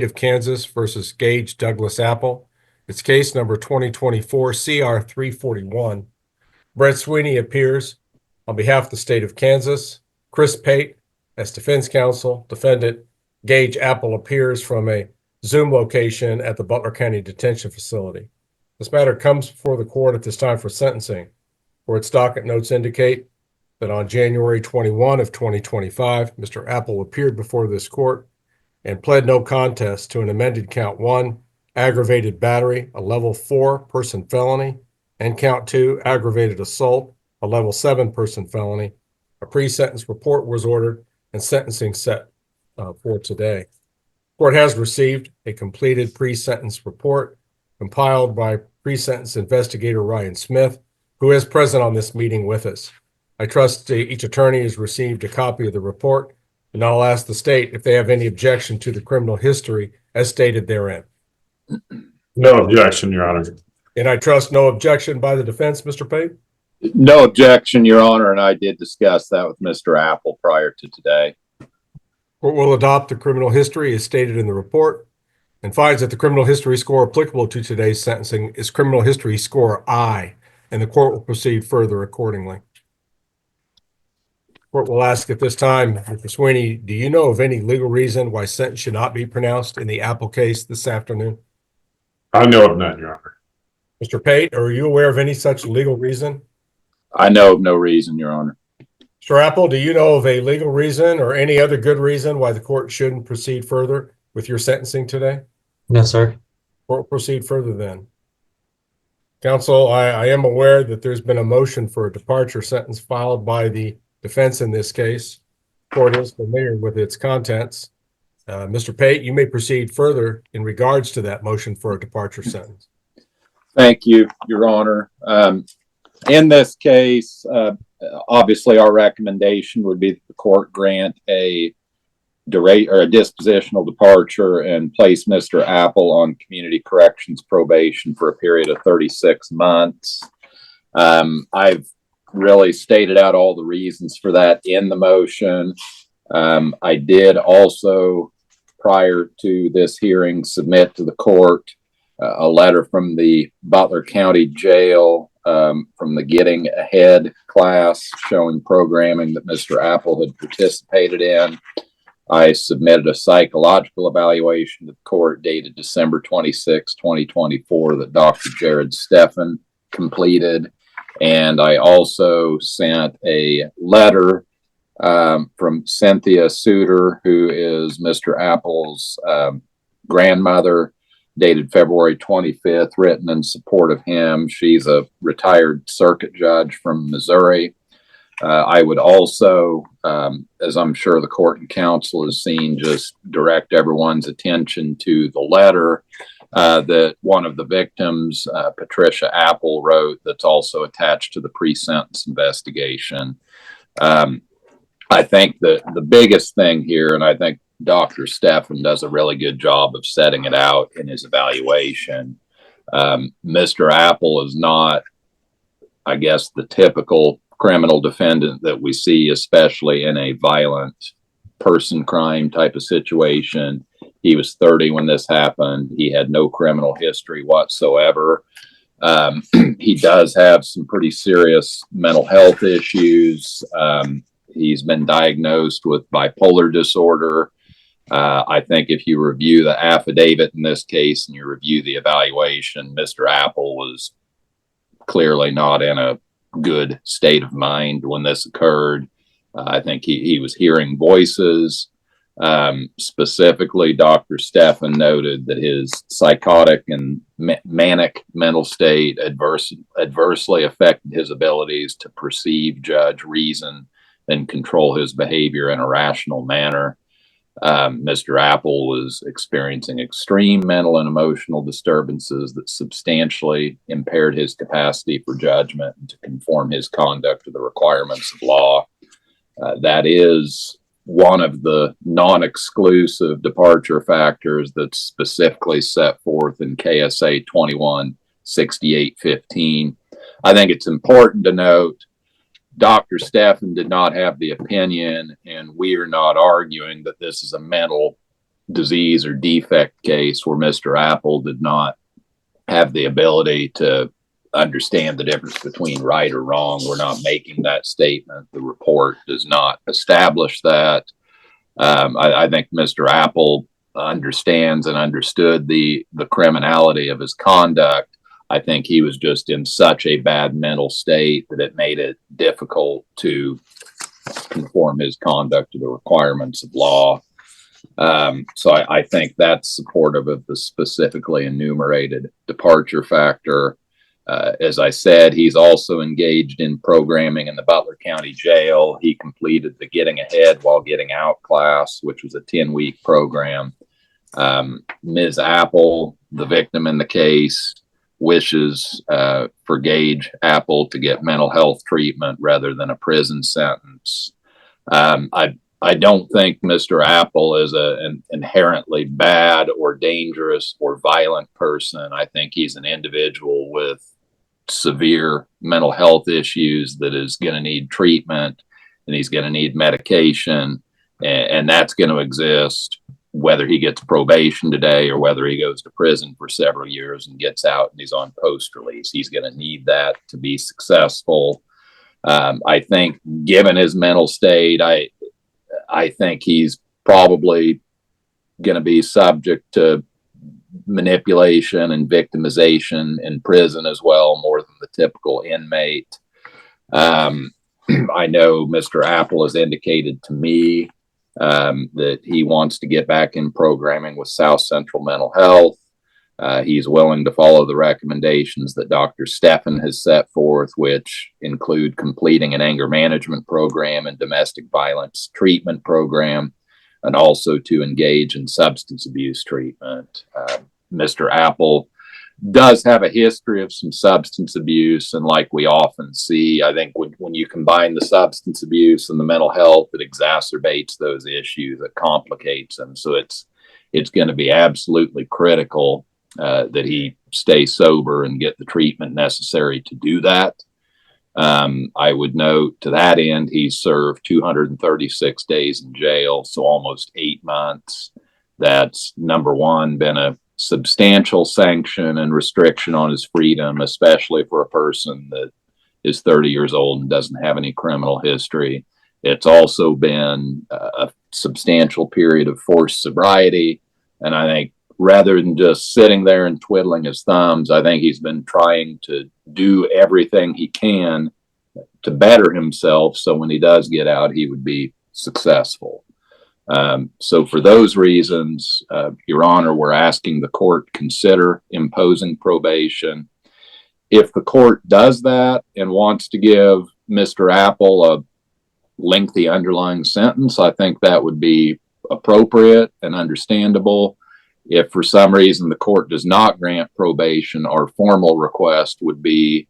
of Kansas versus Gage Douglas Apple. It's case number 2024 CR 341. Brett Sweeney appears on behalf of the state of Kansas. Chris Pate as defense counsel. Defendant Gage Apple appears from a Zoom location at the Butler County Detention Facility. This matter comes before the court at this time for sentencing, where its docket notes indicate that on January 21 of 2025, Mr. Apple appeared before this court and pled no contest to an amended count 1, aggravated battery, a level 4 person felony, and count 2, aggravated assault, a level 7 person felony. A pre-sentence report was ordered and sentencing set for today. Court has received a completed pre-sentence report compiled by pre-sentence investigator Ryan Smith, who is present on this meeting with us. I trust each attorney has received a copy of the report, and I'll ask the state if they have any objection to the criminal history as stated therein. No objection, Your Honor. And I trust no objection by the defense, Mr. Pate? No objection, Your Honor, and I did discuss that with Mr. Apple prior to today. Court will adopt the criminal history as stated in the report and finds that the criminal history score applicable to today's sentencing is criminal history score I, and the court will proceed further accordingly. Court will ask at this time, Mr. Sweeney, do you know of any legal reason why sentence should not be pronounced in the Apple case this afternoon? I know of none, Your Honor. Mr. Pate, are you aware of any such legal reason? I know of no reason, Your Honor. Mr. Apple, do you know of a legal reason or any other good reason why the court shouldn't proceed further with your sentencing today? No, sir. Court will proceed further then. Counsel, I am aware that there's been a motion for a departure sentence filed by the defense in this case. Court is familiar with its contents. Mr. Pate, you may proceed further in regards to that motion for a departure sentence. Thank you, Your Honor. In this case, obviously our recommendation would be that the court grant a dispositional departure and place Mr. Apple on community corrections probation for a period of 36 months. I've really stated out all the reasons for that in the motion. I did also, prior to this hearing, submit to the court a letter from the Butler County Jail from the Getting Ahead class showing programming that Mr. Apple had participated in. I submitted a psychological evaluation to the court dated December 26, 2024 that Dr. Jared Steffen completed. And I also sent a letter from Cynthia Suter, who is Mr. Apple's grandmother, dated February 25th, written in support of him. She's a retired circuit judge from Missouri. I would also, as I'm sure the court and counsel has seen, just direct everyone's attention to the letter that one of the victims, Patricia Apple, wrote that's also attached to the pre-sentence investigation. I think that the biggest thing here, and I think Dr. Steffen does a really good job of setting it out in his evaluation. Mr. Apple is not, I guess, the typical criminal defendant that we see, especially in a violent person crime type of situation. He was 30 when this happened. He had no criminal history whatsoever. He does have some pretty serious mental health issues. He's been diagnosed with bipolar disorder. I think if you review the affidavit in this case and you review the evaluation, Mr. Apple was clearly not in a good state of mind when this occurred. I think he was hearing voices. Specifically, Dr. Steffen noted that his psychotic and manic mental state adversely affected his abilities to perceive, judge, reason, and control his behavior in a rational manner. Mr. Apple was experiencing extreme mental and emotional disturbances that substantially impaired his capacity for judgment and to conform his conduct to the requirements of law. That is one of the non-exclusive departure factors that's specifically set forth in KSA 216815. I think it's important to note Dr. Steffen did not have the opinion, and we are not arguing that this is a mental disease or defect case where Mr. Apple did not have the ability to understand the difference between right or wrong. We're not making that statement. The report does not establish that. I think Mr. Apple understands and understood the criminality of his conduct. I think he was just in such a bad mental state that it made it difficult to conform his conduct to the requirements of law. So I think that's supportive of the specifically enumerated departure factor. As I said, he's also engaged in programming in the Butler County Jail. He completed the Getting Ahead While Getting Out class, which was a 10-week program. Ms. Apple, the victim in the case, wishes for Gage Apple to get mental health treatment rather than a prison sentence. I don't think Mr. Apple is an inherently bad or dangerous or violent person. I think he's an individual with severe mental health issues that is going to need treatment, and he's going to need medication, and that's going to exist whether he gets probation today or whether he goes to prison for several years and gets out and he's on post release. He's going to need that to be successful. I think given his mental state, I think he's probably going to be subject to manipulation and victimization in prison as well, more than the typical inmate. I know Mr. Apple has indicated to me that he wants to get back in programming with South Central Mental Health. He's willing to follow the recommendations that Dr. Steffen has set forth, which include completing an anger management program and domestic violence treatment program, and also to engage in substance abuse treatment. Mr. Apple does have a history of some substance abuse, and like we often see, I think when you combine the substance abuse and the mental health, it exacerbates those issues, it complicates them. So it's going to be absolutely critical that he stay sober and get the treatment necessary to do that. I would note to that end, he served 236 days in jail, so almost 8 months. That's, number one, been a substantial sanction and restriction on his freedom, especially for a person that is 30 years old and doesn't have any criminal history. It's also been a substantial period of forced sobriety. And I think rather than just sitting there and twiddling his thumbs, I think he's been trying to do everything he can to better himself, so when he does get out, he would be successful. So for those reasons, Your Honor, we're asking the court consider imposing probation. If the court does that and wants to give Mr. Apple a lengthy underlying sentence, I think that would be appropriate and understandable. If for some reason the court does not grant probation, our formal request would be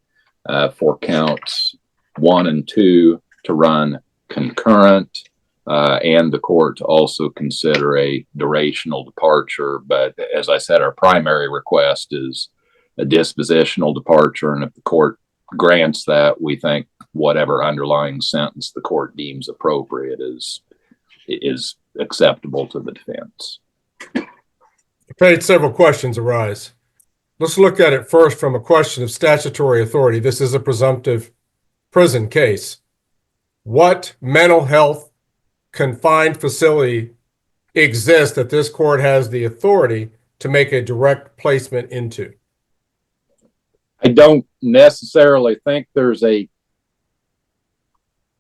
for counts 1 and 2 to run concurrent, and the court to also consider a durational departure. But as I said, our primary request is a dispositional departure, and if the court grants that, we think whatever underlying sentence the court deems appropriate is acceptable to the defense. Several questions arise. Let's look at it first from a question of statutory authority. This is a presumptive prison case. What mental health confined facility exists that this court has the authority to make a direct placement into? I don't necessarily think there's a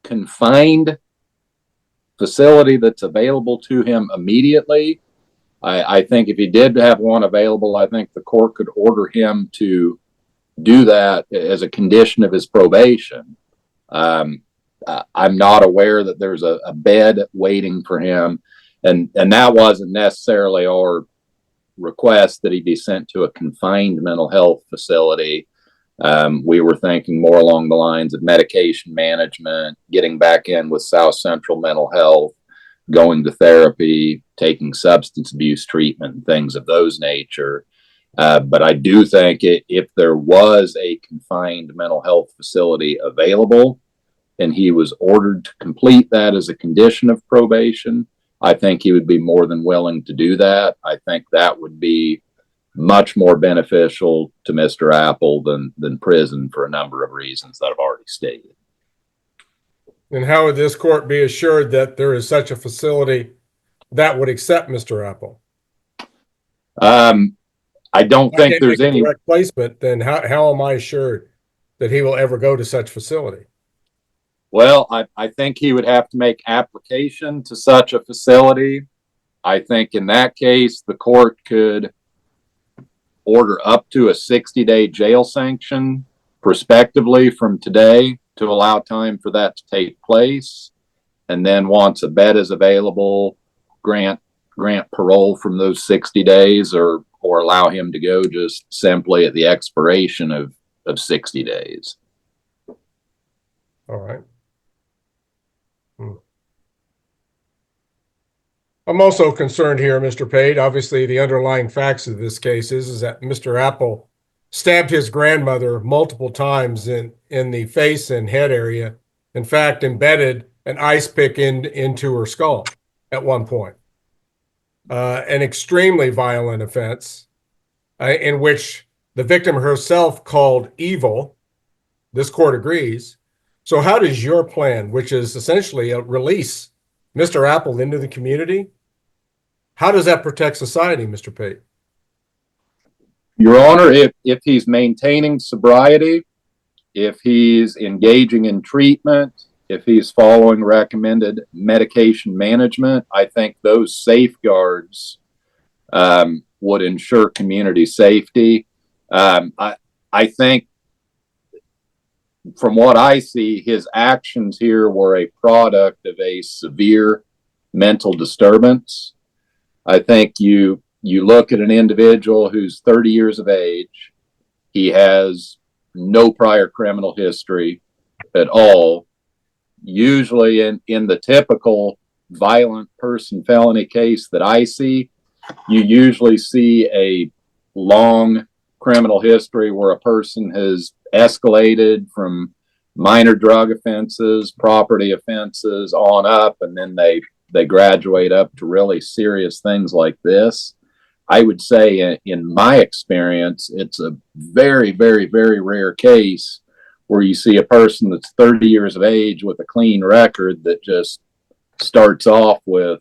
confined facility that's available to him immediately. I think if he did have one available, I think the court could order him to do that as a condition of his probation. I'm not aware that there's a bed waiting for him, and that wasn't necessarily our request that he be sent to a confined mental health facility. We were thinking more along the lines of medication management, getting back in with South Central Mental Health, going to therapy, taking substance abuse treatment, and things of those nature. But I do think if there was a confined mental health facility available and he was ordered to complete that as a condition of probation, I think he would be more than willing to do that. I think that would be much more beneficial to Mr. Apple than prison for a number of reasons that I've already stated. And how would this court be assured that there is such a facility that would accept Mr. Apple? I don't If I think can't there's make a any direct placement, then how am I assured that he will ever go to such facility? Well, I think he would have to make application to such a facility. I think in that case, the court could order up to a 60-day jail sanction prospectively from today to allow time for that to take place. And then once a bed is available, grant parole from those 60 days or allow him to go just simply at the expiration of 60 days. All right. I'm also concerned here, Mr. Pate. Obviously, the underlying facts of this case is that Mr. Apple stabbed his grandmother multiple times in the face and head area. In fact, embedded an ice pick into her skull at one point. An extremely violent offense in which the victim herself called evil. This court agrees. So how does your plan, which is essentially a release Mr. Apple into the community, how does that protect society, Mr. Pate? Your Honor, if he's maintaining sobriety, if he's engaging in treatment, if he's following recommended medication management, I think those safeguards would ensure community safety. I think from what I see, his actions here were a product of a severe mental disturbance. I think you look at an individual who's 30 years of age, he has no prior criminal history at all. Usually in the typical violent person felony case that I see, you usually see a long criminal history where a person has escalated from minor drug offenses, property offenses on up, and then they graduate up to really serious things like this. I would say in my experience, it's a very, very, very rare case where you see a person that's 30 years of age with a clean record that just starts off with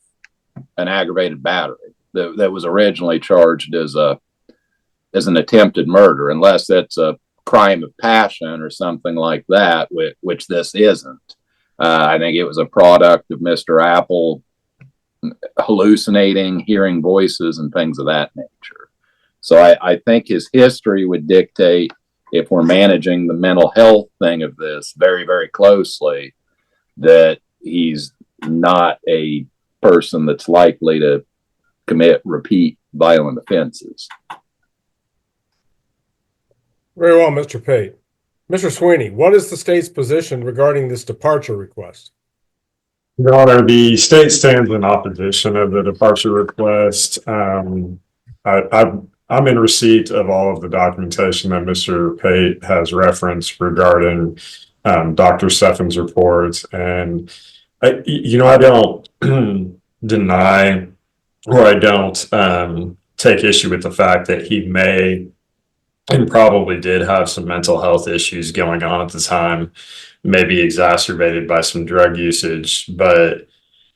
an aggravated battery that was originally charged as an attempted murder, unless it's a crime of passion or something like that, which this isn't. I think it was a product of Mr. Apple hallucinating, hearing voices and things of that nature. So I think his history would dictate, if we're managing the mental health thing of this very, very closely, that he's not a person that's likely to commit repeat violent offenses. Very well, Mr. Pate. Mr. Sweeney, what is the state's position regarding this departure request? Your Honor, the state stands in opposition of the departure request. I'm in receipt of all of the documentation that Mr. Pate has referenced regarding Dr. Steffen's reports. And, I don't deny or I don't take issue with the fact that he may and probably did have some mental health issues going on at the time, maybe exacerbated by some drug usage. But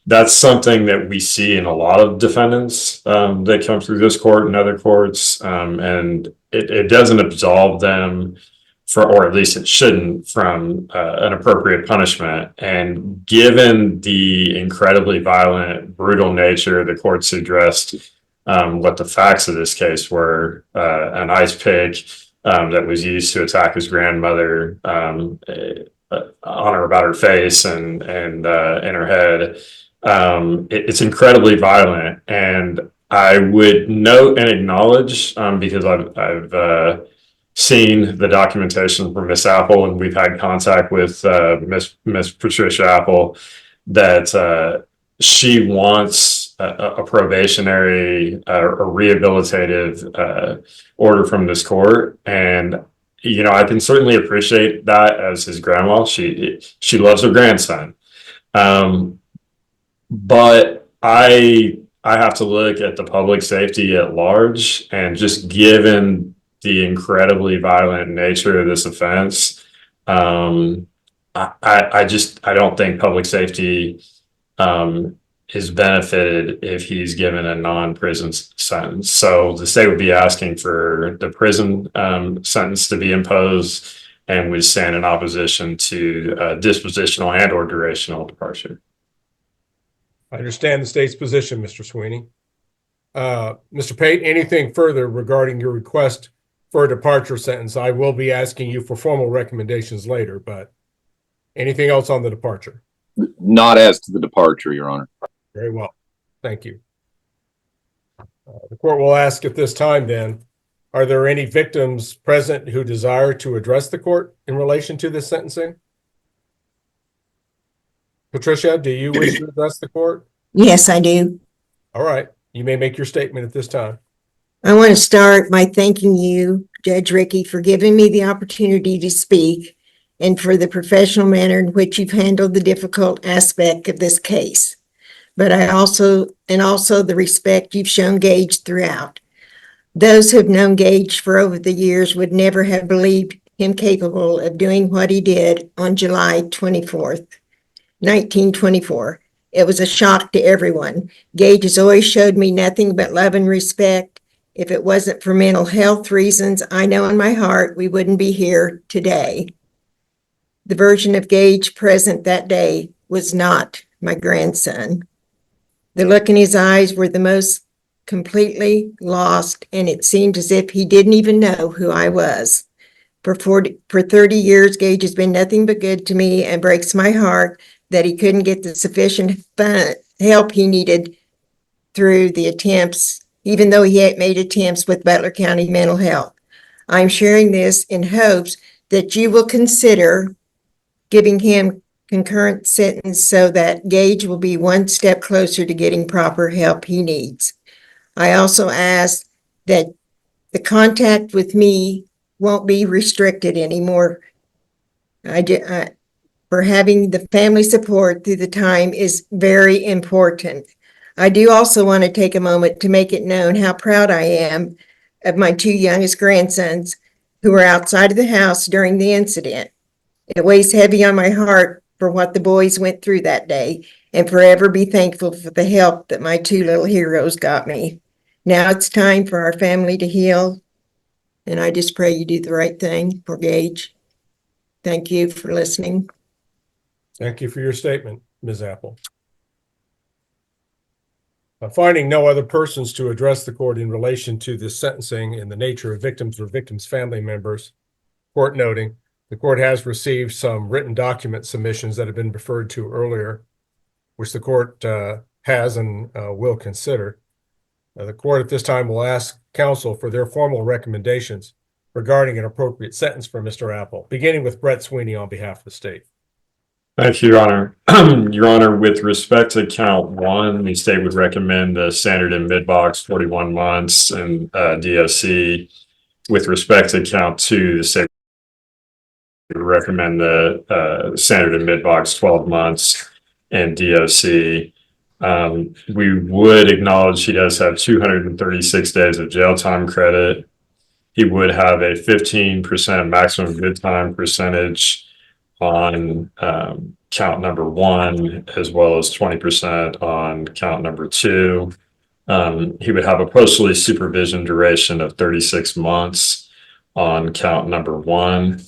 that's something that we see in a lot of defendants that come through this court and other courts. And it doesn't absolve them or at least it shouldn't, from an appropriate punishment. And given the incredibly violent, brutal nature the courts addressed, what the facts of this case were, an ice pick that was used to attack his grandmother on or about her face and in her head. It's incredibly violent. And I would note and acknowledge, because I've seen the documentation from Miss Apple, and we've had contact with Miss Patricia Apple, that she wants a probationary or rehabilitative order from this court. And I can certainly appreciate that as his grandma. She loves her grandson, but I have to look at the public safety at large, and just given the incredibly violent nature of this offense, I don't think public safety is benefited if he's given a non-prison sentence. So the state would be asking for the prison sentence to be imposed, and would stand in opposition to dispositional and or durational departure. I understand the state's position, Mr. Sweeney. Mr. Pate, anything further regarding your request for a departure sentence? I will be asking you for formal recommendations later, but anything else on the departure? Not as to the departure, Your Honor. Very well. Thank you. The court will ask at this time then, are there any victims present who desire to address the court in relation to this sentencing? Patricia, do you wish to address the court? Yes, I do. All right. You may make your statement at this time. I want to start by thanking you, Judge Rickey, for giving me the opportunity to speak and for the professional manner in which you've handled the difficult aspect of this case. But also the respect you've shown Gage throughout. Those who have known Gage for over the years would never have believed him capable of doing what he did on July 24th, 1924. It was a shock to everyone. Gage has always showed me nothing but love and respect. If it wasn't for mental health reasons, I know in my heart we wouldn't be here today. The version of Gage present that day was not my grandson. The look in his eyes were the most completely lost, and it seemed as if he didn't even know who I was. For 30 years, Gage has been nothing but good to me, and breaks my heart that he couldn't get the sufficient help he needed through the attempts, even though he had made attempts with Butler County Mental Health. I'm sharing this in hopes that you will consider giving him concurrent sentence so that Gage will be one step closer to getting proper help he needs. I also ask that the contact with me won't be restricted anymore. For having the family support through the time is very important. I do also want to take a moment to make it known how proud I am of my two youngest grandsons who were outside of the house during the incident. It weighs heavy on my heart for what the boys went through that day, and forever be thankful for the help that my two little heroes got me. Now it's time for our family to heal, and I just pray you do the right thing for Gage. Thank you for listening. Thank you for your statement, Ms. Apple. Finding no other persons to address the court in relation to this sentencing in the nature of victims or victims' family members, court noting the court has received some written document submissions that have been referred to earlier, which the court has and will consider. The court at this time will ask counsel for their formal recommendations regarding an appropriate sentence for Mr. Apple, beginning with Brett Sweeney on behalf of the state. Thank you, Your Honor. Your Honor, with respect to count one, the state would recommend the standard and mid-box 41 months and DOC. With respect to count two, the state would recommend the standard and mid-box 12 months and DOC. We would acknowledge he does have 236 days of jail time credit. He would have a 15% maximum good time percentage on count number one, as well as 20% on count number two. He would have a post-release supervision duration of 36 months on count number one.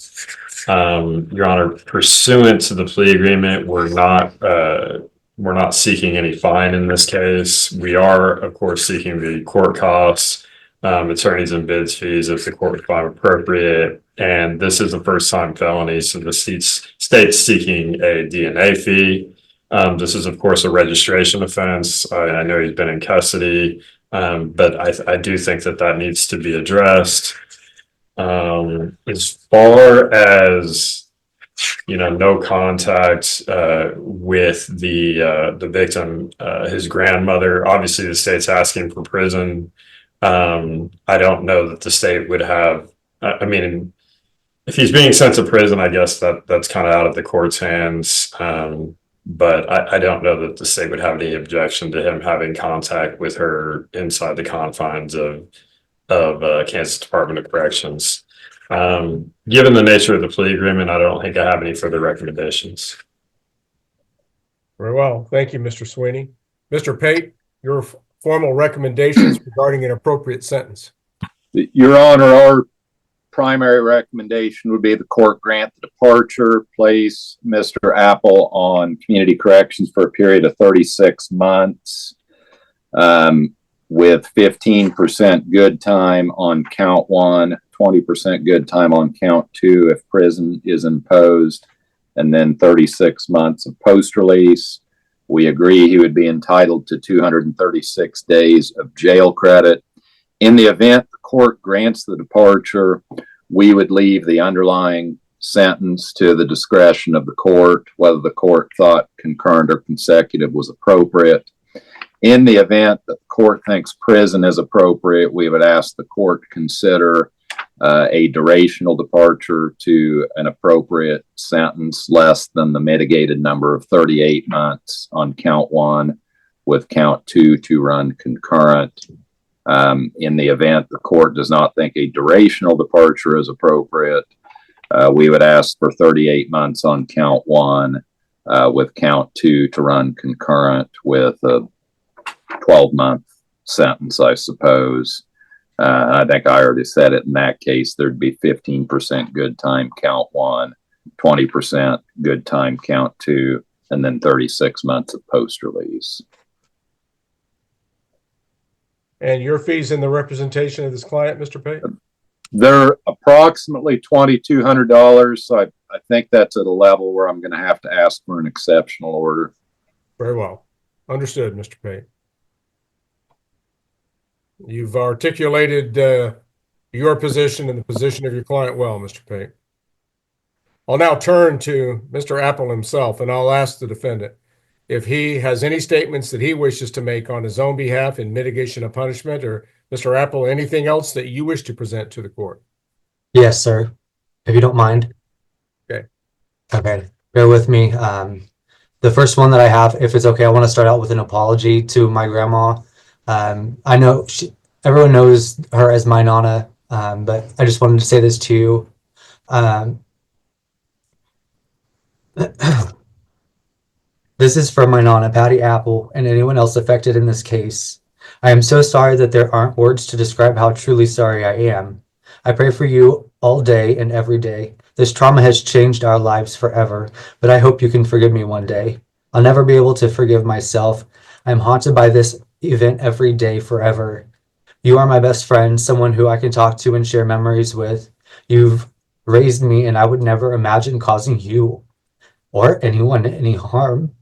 Your Honor, pursuant to the plea agreement, we're not seeking any fine in this case. We are, of course, seeking the court costs, attorneys and bids fees if the court would find appropriate. And this is a first-time felony, so the state's seeking a DNA fee. This is, of course, a registration offense. I know he's been in custody, but I do think that needs to be addressed. As far as, no contact with the victim, his grandmother, obviously the state's asking for prison. I don't know that the state would have, if he's being sent to prison, I guess that's kind of out of the court's hands. But I don't know that the state would have any objection to him having contact with her inside the confines of Kansas Department of Corrections. Given the nature of the plea agreement, I don't think I have any further recommendations. Very well. Thank you, Mr. Sweeney. Mr. Pate, your formal recommendations regarding an appropriate sentence. Your Honor, our primary recommendation would be the court grant the departure, place Mr. Apple on community corrections for a period of 36 months, with 15% good time on count 1, 20% good time on count 2 if prison is imposed, and then 36 months of post-release. We agree he would be entitled to 236 days of jail credit. In the event the court grants the departure, we would leave the underlying sentence to the discretion of the court, whether the court thought concurrent or consecutive was appropriate. In the event that the court thinks prison is appropriate, we would ask the court to consider a durational departure to an appropriate sentence less than the mitigated number of 38 months on count 1, with count 2 to run concurrent. In the event the court does not think a durational departure is appropriate, we would ask for 38 months on count 1, with count 2 to run concurrent with a 12-month sentence, I suppose. I think I already said it. In that case, there'd be 15% good time count 1, 20% good time count 2, and then 36 months of post-release. And your fees in the representation of this client, Mr. Pate? They're approximately $2,200, so I think that's at a level where I'm going to have to ask for an exceptional order. Very well. Understood, Mr. Pate. You've articulated your position and the position of your client well, Mr. Pate. I'll now turn to Mr. Apple himself, and I'll ask the defendant if he has any statements that he wishes to make on his own behalf in mitigation of punishment, or Mr. Apple, anything else that you wish to present to the court. Yes, sir. If you don't mind. Okay. Okay. Bear with me. The first one that I have, if it's okay, I want to start out with an apology to my grandma. I know everyone knows her as my Nana, but I just wanted to say this to you. This is from my Nana, Patty Apple, and anyone else affected in this case. I am so sorry that there aren't words to describe how truly sorry I am. I pray for you all day and every day. This trauma has changed our lives forever, but I hope you can forgive me one day. I'll never be able to forgive myself. I'm haunted by this event every day forever. You are my best friend, someone who I can talk to and share memories with. You've raised me, and I would never imagine causing you or anyone any harm.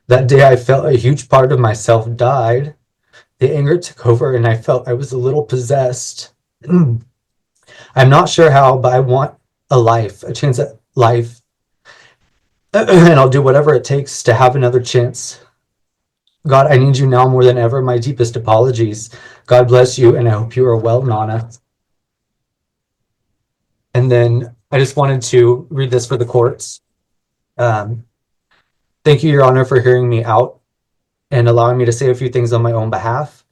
That day I felt a huge part of myself died. The anger took over and I felt I was a little possessed. I'm not sure how, but I want a life, a chance at life. And I'll do whatever it takes to have another chance. God, I need you now more than ever. My deepest apologies. God bless you, and I hope you are well, Nana. And then I just wanted to read this for the courts. Thank you, Your Honor, for hearing me out and allowing me to say a few things on my own behalf.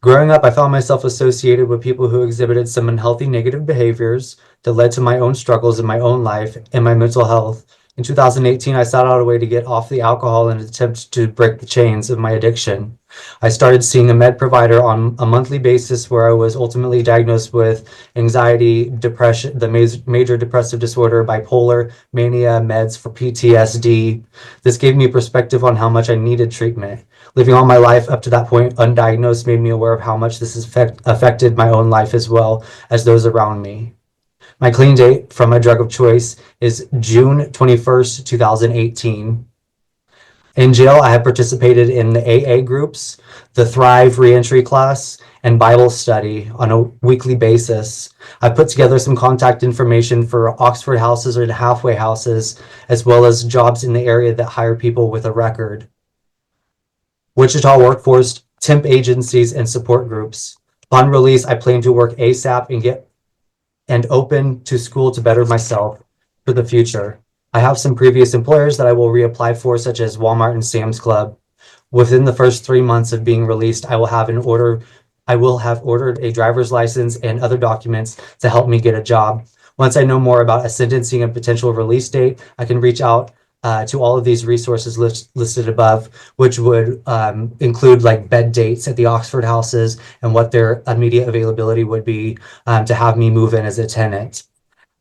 Growing up, I found myself associated with people who exhibited some unhealthy negative behaviors that led to my own struggles in my own life and my mental health. In 2018, I sought out a way to get off the alcohol in an attempt to break the chains of my addiction. I started seeing a med provider on a monthly basis, where I was ultimately diagnosed with anxiety, depression, the major depressive disorder, bipolar, mania, meds for PTSD. This gave me perspective on how much I needed treatment. Living all my life up to that point undiagnosed made me aware of how much this has affected my own life as well as those around me. My clean date from my drug of choice is June 21st, 2018. In jail, I have participated in the AA groups, the Thrive reentry class, and Bible study on a weekly basis. I put together some contact information for Oxford houses or halfway houses, as well as jobs in the area that hire people with a record. Wichita workforce, temp agencies, and support groups. Upon release, I plan to work ASAP and open to school to better myself for the future. I have some previous employers that I will reapply for, such as Walmart and Sam's Club. Within the first 3 months of being released, I will have ordered a driver's license and other documents to help me get a job. Once I know more about a sentencing and potential release date, I can reach out to all of these resources listed above, which would include like bed dates at the Oxford houses and what their immediate availability would be to have me move in as a tenant.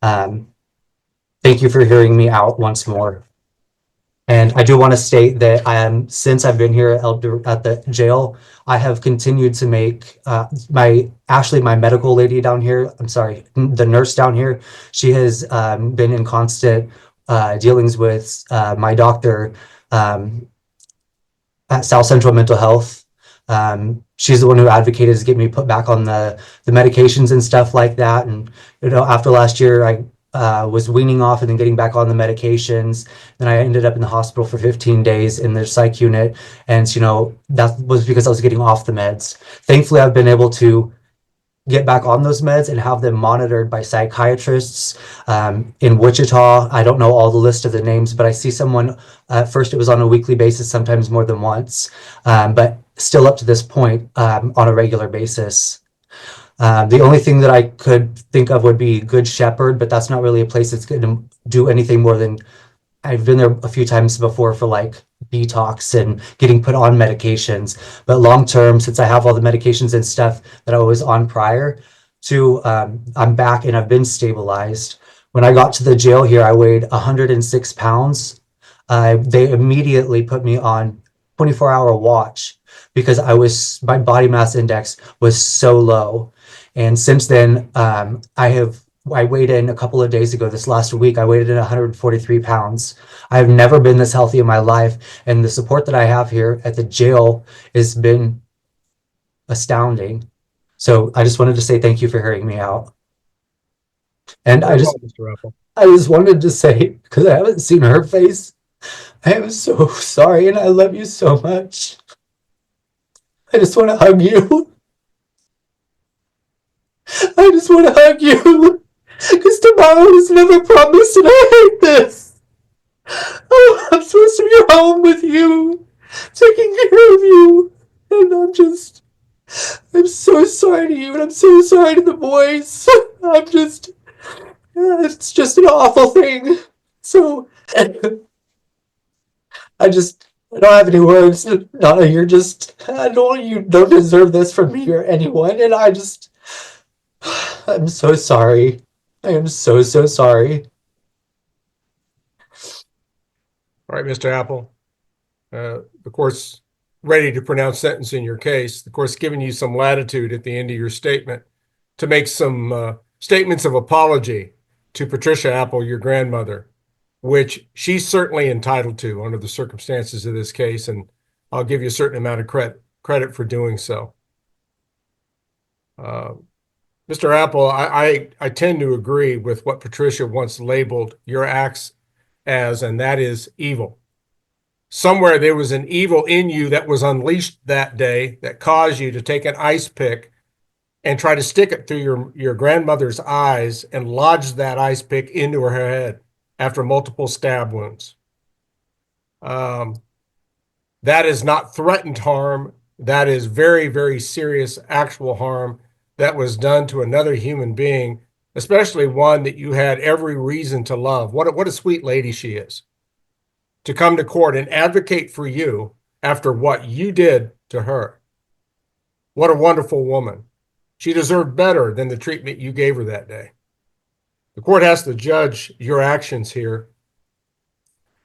Thank you for hearing me out once more. And I do want to state that since I've been here at the jail, I have continued to make my medical lady down here, I'm sorry, the nurse down here, she has been in constant dealings with my doctor at South Central Mental Health. She's the one who advocated to get me put back on the medications and stuff like that. And, after last year, I was weaning off and then getting back on the medications. Then I ended up in the hospital for 15 days in their psych unit. And, that was because I was getting off the meds. Thankfully, I've been able to get back on those meds and have them monitored by psychiatrists in Wichita. I don't know all the list of the names, but I see someone, at first it was on a weekly basis, sometimes more than once, but still up to this point on a regular basis. The only thing that I could think of would be Good Shepherd, but that's not really a place that's going to do anything more than, I've been there a few times before for like detox and getting put on medications. But long term, since I have all the medications and stuff that I was on prior to, I'm back and I've been stabilized. When I got to the jail here, I weighed 106 pounds. They immediately put me on 24-hour watch because my body mass index was so low. And since then, I weighed in a couple of days ago, this last week, I weighed in 143 pounds. I've never been this healthy in my life. And the support that I have here at the jail has been astounding. So I just wanted to say thank you for hearing me out. And I just wanted to say, because I haven't seen her face, I am so sorry and I love you so much. I just want to hug you. I just want to hug you. Because tomorrow is never promised and I hate this. Oh, I'm supposed to be home with you, taking care of you. And I'm so sorry to you and I'm so sorry to the boys. It's just an awful thing. So, I don't have any words. Donna, you don't deserve this from me or anyone. And I'm so sorry. I am so, so sorry. All right, Mr. Apple. The court's ready to pronounce sentence in your case. The court's given you some latitude at the end of your statement to make some statements of apology to Patricia Apple, your grandmother, which she's certainly entitled to under the circumstances of this case, and I'll give you a certain amount of credit for doing so. Mr. Apple, I tend to agree with what Patricia once labeled your acts as, and that is evil. Somewhere there was an evil in you that was unleashed that day that caused you to take an ice pick and try to stick it through your grandmother's eyes and lodge that ice pick into her head after multiple stab wounds. That is not threatened harm. That is very, very serious actual harm that was done to another human being, especially one that you had every reason to love. What a sweet lady she is. To come to court and advocate for you after what you did to her. What a wonderful woman. She deserved better than the treatment you gave her that day. The court has to judge your actions here.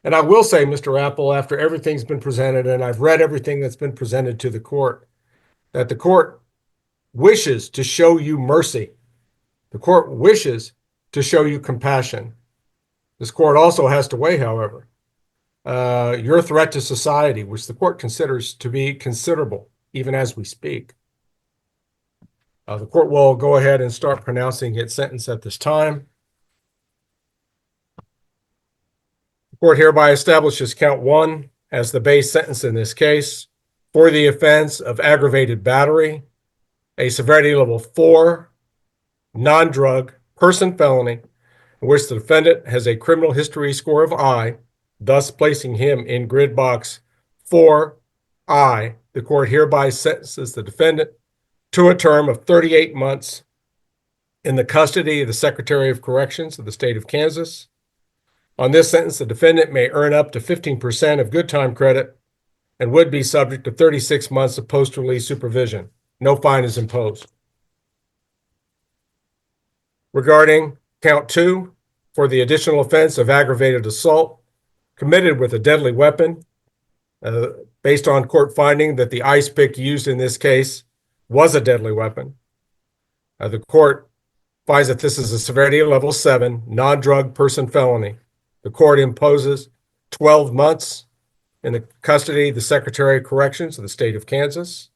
And I will say, Mr. Apple, after everything's been presented, and I've read everything that's been presented to the court, that the court wishes to show you mercy. The court wishes to show you compassion. This court also has to weigh, however, your threat to society, which the court considers to be considerable, even as we speak. The court will go ahead and start pronouncing its sentence at this time. The court hereby establishes count 1 as the base sentence in this case for the offense of aggravated battery, a severity level 4, non-drug, person felony, in which the defendant has a criminal history score of I, thus placing him in grid box 4I, the court hereby sentences the defendant to a term of 38 months in the custody of the Secretary of Corrections of the state of Kansas. On this sentence, the defendant may earn up to 15% of good time credit and would be subject to 36 months of post-release supervision. No fine is imposed. Regarding count 2, for the additional offense of aggravated assault committed with a deadly weapon, based on court finding that the ice pick used in this case was a deadly weapon, the court finds that this is a severity level 7 non-drug person felony. The court imposes 12 months in the custody of the Secretary of Corrections of the state of Kansas.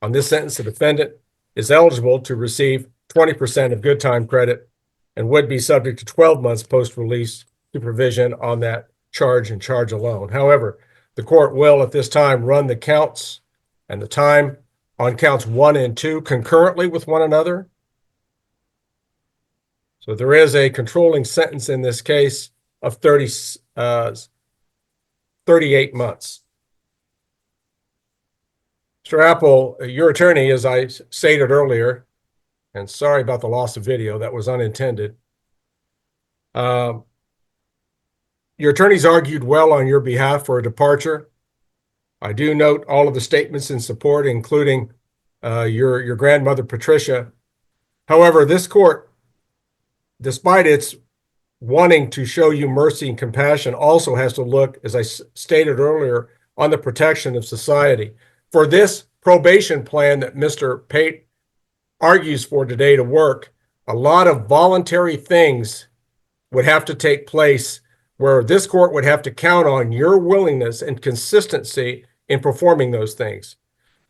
On this sentence, the defendant is eligible to receive 20% of good time credit and would be subject to 12 months post-release supervision on that charge and charge alone. However, the court will at this time run the counts and the time on counts 1 and 2 concurrently with one another. So there is a controlling sentence in this case of 38 months. Mr. Apple, your attorney, as I stated earlier, and sorry about the loss of video, that was unintended. Your attorneys argued well on your behalf for a departure. I do note all of the statements in support, including your grandmother, Patricia. However, this court, despite its wanting to show you mercy and compassion, also has to look, as I stated earlier, on the protection of society. For this probation plan that Mr. Pate argues for today to work, a lot of voluntary things would have to take place where this court would have to count on your willingness and consistency in performing those things.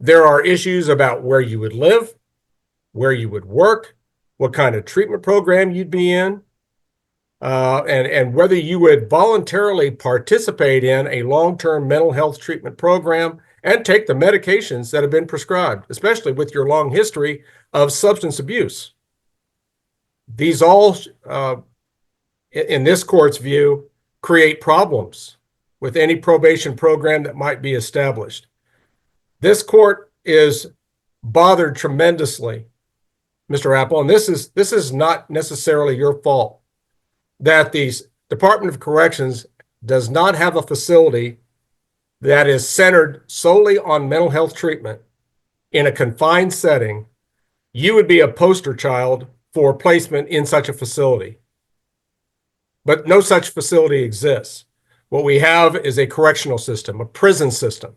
There are issues about where you would live, where you would work, what kind of treatment program you'd be in, and whether you would voluntarily participate in a long-term mental health treatment program and take the medications that have been prescribed, especially with your long history of substance abuse. These all, in this court's view, create problems with any probation program that might be established. This court is bothered tremendously, Mr. Apple, and this is not necessarily your fault, that the Department of Corrections does not have a facility that is centered solely on mental health treatment in a confined setting. You would be a poster child for placement in such a facility. But no such facility exists. What we have is a correctional system, a prison system,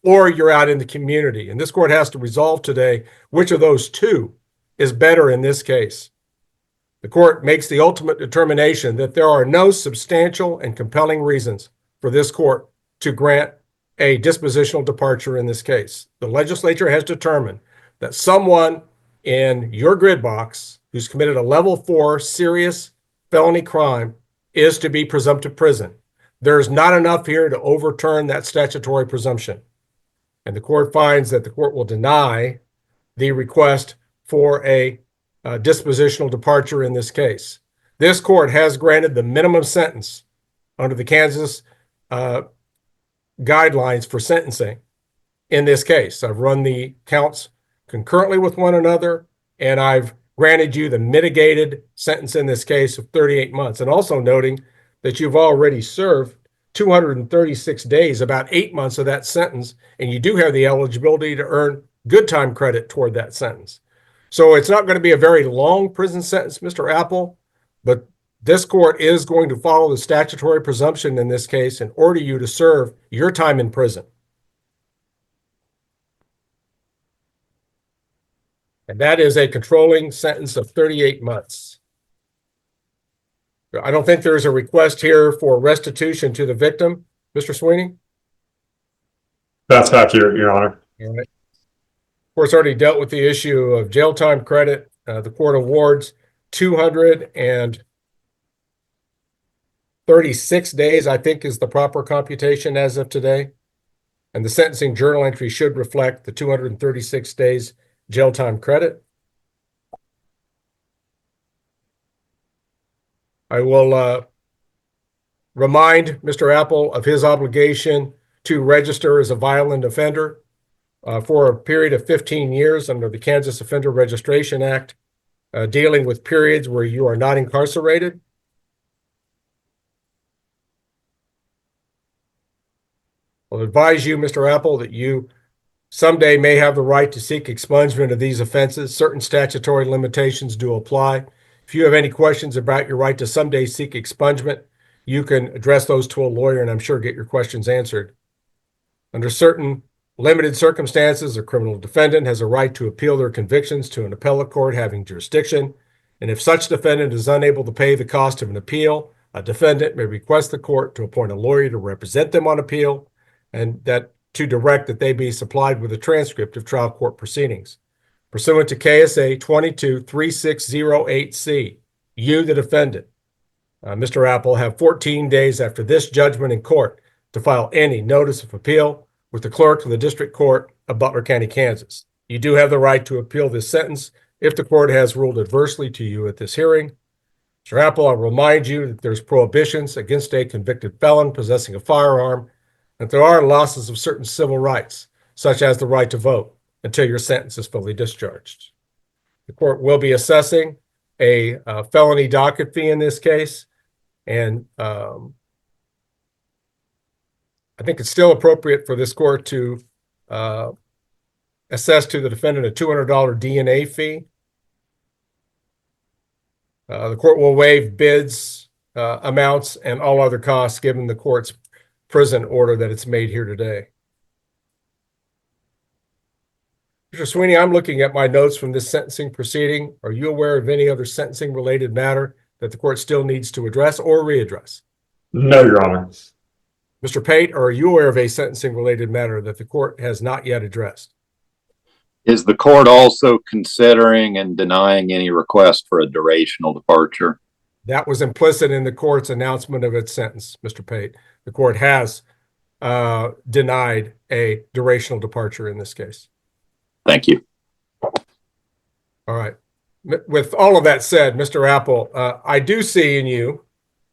or you're out in the community. And this court has to resolve today which of those two is better in this case. The court makes the ultimate determination that there are no substantial and compelling reasons for this court to grant a dispositional departure in this case. The legislature has determined that someone in your grid box who's committed a level 4 serious felony crime is to be presumptive prison. There's not enough here to overturn that statutory presumption. And the court finds that the court will deny the request for a dispositional departure in this case. This court has granted the minimum sentence under the Kansas guidelines for sentencing in this case. I've run the counts concurrently with one another, and I've granted you the mitigated sentence in this case of 38 months. And also noting that you've already served 236 days, about 8 months of that sentence, and you do have the eligibility to earn good time credit toward that sentence. So it's not going to be a very long prison sentence, Mr. Apple, but this court is going to follow the statutory presumption in this case and order you to serve your time in prison. And that is a controlling sentence of 38 months. I don't think there's a request here for restitution to the victim, Mr. Sweeney. That's accurate, Your Honor. All right. Of course, already dealt with the issue of jail time credit. The court awards 236 days, I think, is the proper computation as of today. And the sentencing journal entry should reflect the 236 days jail time credit. I will remind Mr. Apple of his obligation to register as a violent offender for a period of 15 years under the Kansas Offender Registration Act, dealing with periods where you are not incarcerated. I'll advise you, Mr. Apple, that you someday may have the right to seek expungement of these offenses. Certain statutory limitations do apply. If you have any questions about your right to someday seek expungement, you can address those to a lawyer and I'm sure get your questions answered. Under certain limited circumstances, a criminal defendant has a right to appeal their convictions to an appellate court having jurisdiction. And if such defendant is unable to pay the cost of an appeal, a defendant may request the court to appoint a lawyer to represent them on appeal and that to direct that they be supplied with a transcript of trial court proceedings. Pursuant to KSA 223608C, you, the defendant, Mr. Apple, have 14 days after this judgment in court to file any notice of appeal with the clerk of the district court of Butler County, Kansas. You do have the right to appeal this sentence if the court has ruled adversely to you at this hearing. Mr. Apple, I'll remind you that there's prohibitions against a convicted felon possessing a firearm, and there are losses of certain civil rights, such as the right to vote, until your sentence is fully discharged. The court will be assessing a felony docket fee in this case, and I think it's still appropriate for this court to assess to the defendant a $200 DNA fee. The court will waive bids, amounts, and all other costs given the court's prison order that it's made here today. Mr. Sweeney, I'm looking at my notes from this sentencing proceeding. Are you aware of any other sentencing related matter that the court still needs to address or readdress? No, Your Honor. Mr. Pate, are you aware of a sentencing related matter that the court has not yet addressed? Is the court also considering and denying any request for a durational departure? That was implicit in the court's announcement of its sentence, Mr. Pate. The court has denied a durational departure in this case. Thank you. All right. With all of that said, Mr. Apple, I do see in you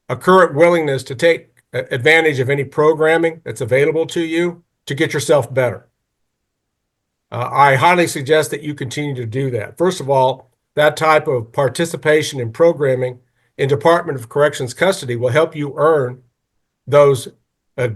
a current willingness to take advantage of any programming that's available to you to get yourself better. I highly suggest that you continue to do that. First of all, that type of participation in programming in Department of Corrections custody will help you earn those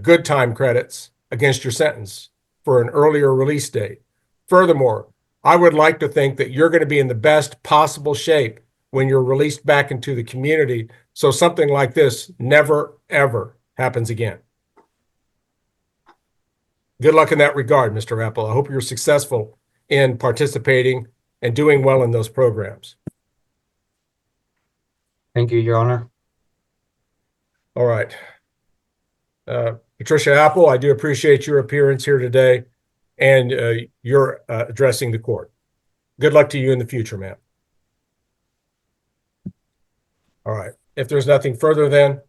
good time credits against your sentence for an earlier release date. Furthermore, I would like to think that you're going to be in the best possible shape when you're released back into the community, so something like this never, ever happens again. Good luck in that regard, Mr. Apple. I hope you're successful in participating and doing well in those programs. Thank you, Your Honor. All right. Patricia Apple, I do appreciate your appearance here today and your addressing the court. Good luck to you in the future, ma'am. All right. If there's nothing further, then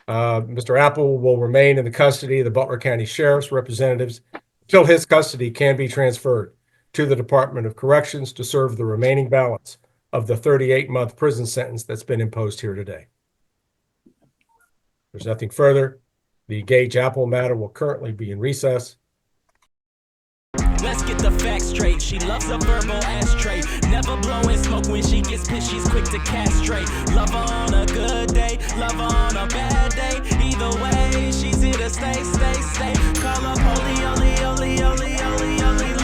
Mr. Apple will remain in the custody of the Butler County Sheriff's representatives until his custody can be transferred to the Department of Corrections to serve the remaining balance of the 38-month prison sentence that's been imposed here today. There's nothing further. The Gage Apple matter will currently be in recess. Let's get the facts straight. She loves a verbal ashtray. Never blowing smoke when she gets pissed. She's quick to castrate. Love her on a good day. Love her on a bad day. Either way, she's here to stay, stay, stay. Call up holy, holy, holy, holy, holy, holy.